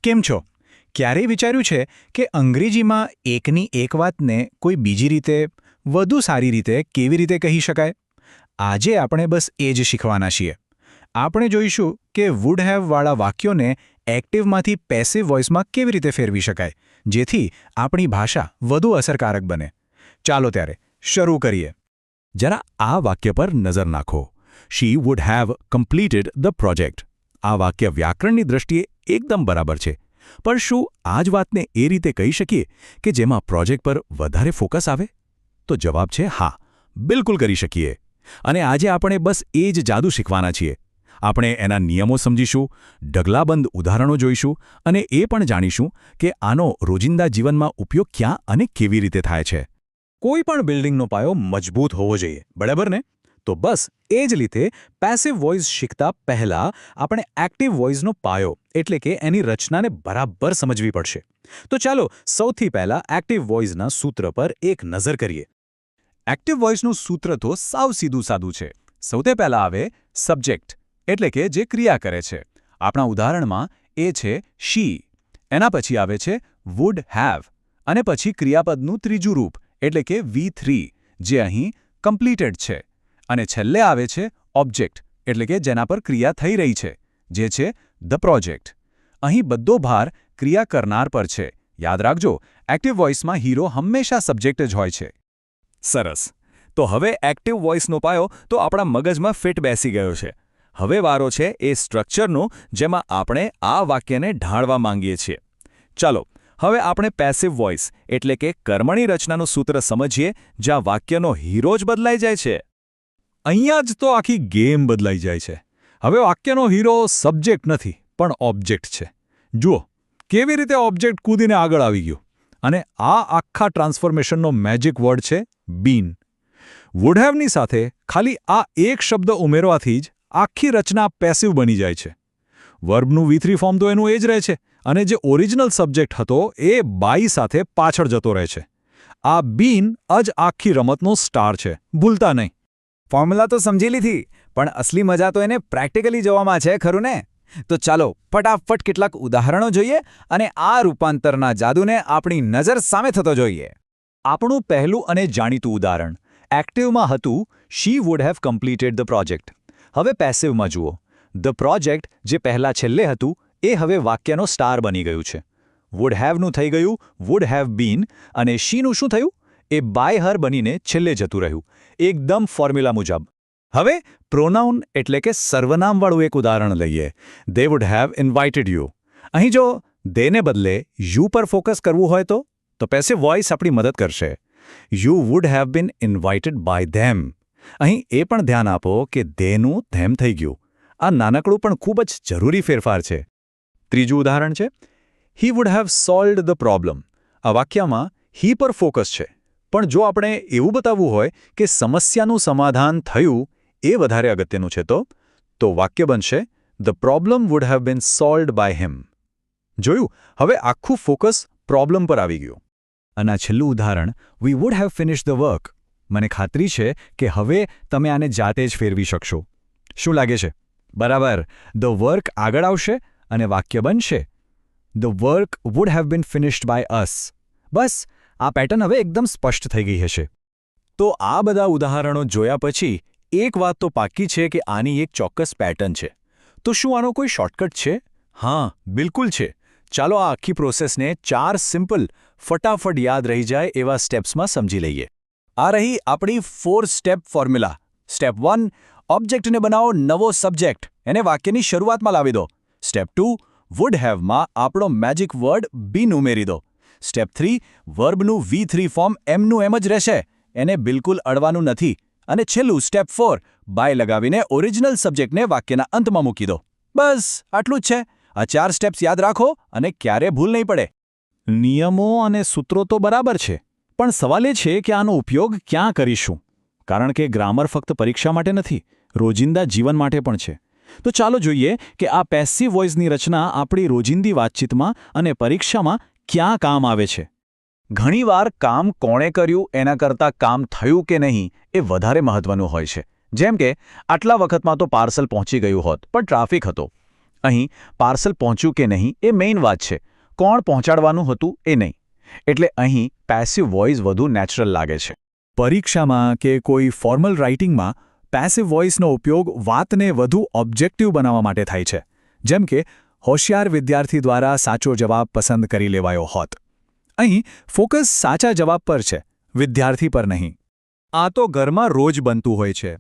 કેમ છો? ક્યારેય વિચાર્યું છે કે અંગ્રેજીમાં એકની એક વાતને કોઈ બીજી રીતે, વધુ સારી રીતે કેવી રીતે કહી શકાય? આજે આપણે બસ એ જ શીખવાના છીએ. આપણે જોઈશું કે વુડ હેવ વાળા વાક્યોને એક્ટિવમાંથી પેસિવ વોઇસમાં કેવી રીતે ફેરવી શકાય, જેથી આપણી ભાષા વધુ અસરકારક બને. ચાલો ત્યારે શરૂ કરીએ. જરા આ વાક્ય પર નજર નાખો. She would have completed the project. આ વાક્ય વ્યાકરણની દ્રષ્ટિએ એકદમ બરાબર છે. પણ શું આ જ વાતને એ રીતે કહી શકીએ કે જેમાં પ્રોજેક્ટ પર વધારે ફોકસ આવે? તો જવાબ છે હા, બિલકુલ કરી શકીએ. અને આજે આપણે બસ એ જ જાદુ શીખવાના છીએ. આપણે એના નિયમો સમજીશું, ઢગલાબંધ ઉદાહરણો જોઈશું અને એ પણ જાણીશું કે આનો રોજિંદા જીવનમાં ઉપયોગ ક્યાં અને કેવી રીતે થાય છે. કોઈ પણ બિલ્ડિંગનો પાયો મજબૂત હોવો જોઈએ, બરાબર ને? તો બસ એ જ રીતે પેસિવ વોઇસ શીખતા પહેલા આપણે એક્ટિવ વોઇસનો પાયો એટલે કે એની રચનાને બરાબર સમજવી પડશે. તો ચાલો સૌથી પહેલા એક્ટિવ વોઇસના સૂત્ર પર એક નજર કરીએ. એક્ટિવ વોઇસનું સૂત્ર તો સાવ સીધું સાદું છે. સૌથી પહેલા આવે સબ્જેક્ટ એટલે કે જે ક્રિયા કરે છે. આપણા ઉદાહરણમાં એ છે શી. એના પછી આવે છે વુડ હેવ અને પછી ક્રિયાપદનું ત્રીજું રૂપ એટલે કે V3 જે અહીં કમ્પ્લીટેડ છે. અને છેલ્લે આવે છે ઓબ્જેક્ટ એટલે કે જેના પર ક્રિયા થઈ રહી છે, જે છે ધ પ્રોજેક્ટ. અહીં બધો ભાર ક્રિયા કરનાર પર છે. યાદ રાખજો, એક્ટિવ વોઇસમાં હીરો હંમેશા સબ્જેક્ટ જ હોય છે. સરસ. તો હવે એક્ટિવ વોઇસનો પાયો તો આપણા મગજમાં ફિટ બેસી ગયો છે. હવે વારો છે એ સ્ટ્રક્ચરનો જેમાં આપણે આ વાક્યને ઢાળવા માંગીએ છીએ. ચાલો હવે આપણે પેસિવ વોઇસ એટલે કે કર્મણી રચનાનું સૂત્ર સમજીએ, જ્યાં વાક્યનો હીરો જ બદલાઈ જાય છે. અહીંયા જ તો આખી ગેમ બદલાઈ જાય છે. હવે વાક્યનો હીરો સબ્જેક્ટ નથી પણ ઓબ્જેક્ટ છે. જુઓ કેવી રીતે ઓબ્જેક્ટ કૂદીને આગળ આવી ગયું. અને આ આખા ટ્રાન્સફોર્મેશનનો મેજિક વર્ડ છે બીન. વુડ હેવની સાથે ખાલી આ એક શબ્દ ઉમેરવાથી જ આખી રચના પેસિવ બની જાય છે. વર્બનું V3 ફોર્મ તો એનું એ જ રહે છે અને જે ઓરિજિનલ સબ્જેક્ટ હતો એ બાય સાથે પાછળ જતો રહે છે. આ બીન જ આખી રમતનો સ્ટાર છે, ભૂલતા નહીં. ફોર્મ્યુલા તો સમજી લીધી, પણ અસલી મજા તો એને પ્રેક્ટિકલી જોવામાં છે, ખરું ને? તો ચાલો ફટાફટ કેટલાક ઉદાહરણો જોઈએ અને આ રૂપાંતરના જાદુને આપણી નજર સામે થતો જોઈએ. આપણું પહેલું અને જાણીતું ઉદાહરણ એક્ટિવમાં હતું she would have completed the project. હવે પેસિવમાં જુઓ. ધ પ્રોજેક્ટ જે પહેલા છેલ્લે હતું એ હવે વાક્યનો સ્ટાર બની ગયું છે. વુડ હેવનું થઈ ગયું વુડ હેવ બીન અને શીનું શું થયું? એ બાય હર બનીને છેલ્લે જતું રહ્યું, એકદમ ફોર્મ્યુલા મુજબ. હવે પ્રોનાઉન એટલે કે સર્વનામવાળું એક ઉદાહરણ લઈએ. દે વુડ હેવ ઇન્વાઇટેડ યુ. અહીં જો દેને બદલે યુ પર ફોકસ કરવું હોય તો પેસિવ વોઇસ આપણી મદદ કરશે. You would have been invited by them. અહીં એ પણ ધ્યાન આપો કે દેનું ધેમ થઈ ગયું. આ નાનકડું પણ ખૂબ જ જરૂરી ફેરફાર છે. ત્રીજું ઉદાહરણ છે he would have solved the problem. આ વાક્યમાં હી પર ફોકસ છે. પણ જો આપણે એવું બતાવવું હોય કે સમસ્યાનું સમાધાન થયું એ વધારે અગત્યનું છે તો વાક્ય બનશે the problem would have been solved by him. જોયું? હવે આખું ફોકસ પ્રોબ્લેમ પર આવી ગયું. અને આ છેલ્લું ઉદાહરણ વી would have finished the work. મને ખાતરી છે કે હવે તમે આને જાતે જ ફેરવી શકશો. શું લાગે છે? બરાબર, ધ વર્ક આગળ આવશે અને વાક્ય બનશે the work would have been finished by us. બસ આ પેટર્ન હવે એકદમ સ્પષ્ટ થઈ ગઈ હશે. તો આ બધા ઉદાહરણો જોયા પછી એક વાત તો પાક્કી છે કે આની એક ચોક્કસ પેટર્ન છે. તો શું આનો કોઈ શોર્ટકટ છે? હા, બિલકુલ છે. ચાલો આ આખી પ્રોસેસને 4 સિમ્પલ, ફટાફટ યાદ રહી જાય એવા સ્ટેપ્સમાં સમજી લઈએ. આ રહી આપણી 4 સ્ટેપ ફોર્મ્યુલા. સ્ટેપ 1, ઓબ્જેક્ટને બનાવો નવો સબ્જેક્ટ, એને વાક્યની શરૂઆતમાં લાવી દો. સ્ટેપ 2, વુડ હેવમાં આપણો મેજિક વર્ડ બીન ઉમેરી દો. સ્ટેપ 3, વર્બનું V3 ફોર્મ એમનું એમ જ રહેશે, એને બિલકુલ અડવાનું નથી. અને છેલ્લું સ્ટેપ 4, બાય લગાવીને ઓરિજિનલ સબ્જેક્ટને વાક્યના અંતમાં મૂકી દો. બસ આટલું જ છે. આ 4 સ્ટેપ્સ યાદ રાખો અને ક્યારે ભૂલ નહીં પડે. નિયમો અને સૂત્રો તો બરાબર છે, પણ સવાલ એ છે કે આનો ઉપયોગ ક્યાં કરીશું? કારણ કે ગ્રામર ફક્ત પરીક્ષા માટે નથી, રોજિંદા જીવન માટે પણ છે. તો ચાલો જોઈએ કે આ પેસિવ વોઇસની રચના આપણી રોજિંદી વાતચીતમાં અને પરીક્ષામાં ક્યાં કામ આવે છે. ઘણીવાર કામ કોણે કર્યું એના કરતાં કામ થયું કે નહીં એ વધારે મહત્વનું હોય છે. જેમ કે આટલા વખતમાં તો પાર્સલ પહોંચી ગયું હોત પણ ટ્રાફિક હતો. અહીં પાર્સલ પહોંચ્યું કે નહીં એ મેઇન વાત છે, કોણ પહોંચાડવાનું હતું એ નહીં. એટલે અહીં પેસિવ વોઇસ વધુ નેચરલ લાગે છે. પરીક્ષામાં કે કોઈ ફોર્મલ રાઇટિંગમાં પેસિવ વોઇસનો ઉપયોગ વાતને વધુ ઓબ્જેક્ટિવ બનાવવા માટે થાય છે. જેમ કે હોશિયાર વિદ્યાર્થી દ્વારા સાચો જવાબ પસંદ કરી લેવાયો હોત. અહીં ફોકસ સાચા જવાબ પર છે, વિદ્યાર્થી પર નહીં. આ તો ઘરમાં રોજ બનતું હોય છે.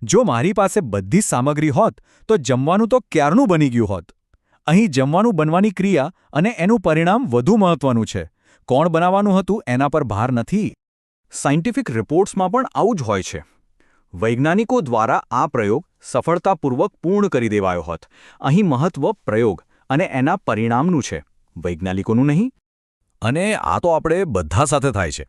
જો મારી પાસે બધી સામગ્રી હોત તો જમવાનું તો ક્યારનું બની ગયું હોત. અહીં જમવાનું બનવાની ક્રિયા અને એનું પરિણામ વધુ મહત્વનું છે. કોણ બનાવવાનું હતું એના પર ભાર નથી. સાયન્ટિફિક રિપોર્ટ્સમાં પણ આવું જ હોય છે. વૈજ્ઞાનિકો દ્વારા આ પ્રયોગ સફળતાપૂર્વક પૂર્ણ કરી દેવાયો હોત. અહીં મહત્વ પ્રયોગ અને એના પરિણામનું છે, વૈજ્ઞાનિકોનું નહીં. અને આ તો આપણે બધા સાથે થાય છે.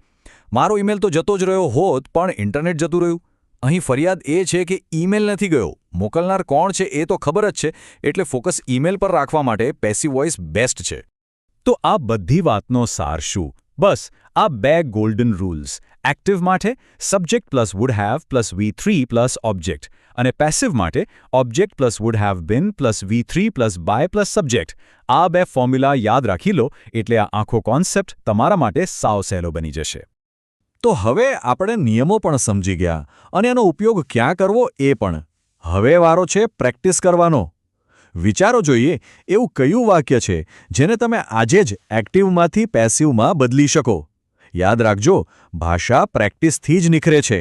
મારો ઈમેલ તો જતો જ રહ્યો હોત પણ ઇન્ટરનેટ જતું રહ્યું. અહીં ફરિયાદ એ છે કે ઈમેલ નથી ગયો, મોકલનાર કોણ છે એ તો ખબર જ છે, એટલે ફોકસ ઈમેલ પર રાખવા માટે પેસિવ વોઇસ બેસ્ટ છે. તો આ બધી વાતનો સાર શું? બસ આ 2 ગોલ્ડન રૂલ્સ. એક્ટિવ માટે subject plus would have plus V3 plus object અને પેસિવ માટે object plus would have been plus V3 plus by plus subject. આ 2 ફોર્મ્યુલા યાદ રાખી લો એટલે આ આખો કોન્સેપ્ટ તમારા માટે સાવ સહેલો બની જશે. તો હવે આપણે નિયમો પણ સમજી ગયા અને એનો ઉપયોગ ક્યાં કરવો એ પણ. હવે વારો છે પ્રેક્ટિસ કરવાનો. વિચારો જોઈએ એવું કયું વાક્ય છે જેને તમે આજે જ એક્ટિવમાંથી પેસિવમાં બદલી શકો. યાદ રાખજો, ભાષા પ્રેક્ટિસથી જ નિખરે છે.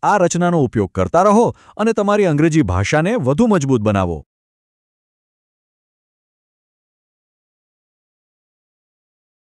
આ રચનાનો ઉપયોગ કરતા રહો અને તમારી અંગ્રેજી ભાષાને વધુ મજબૂત બનાવો.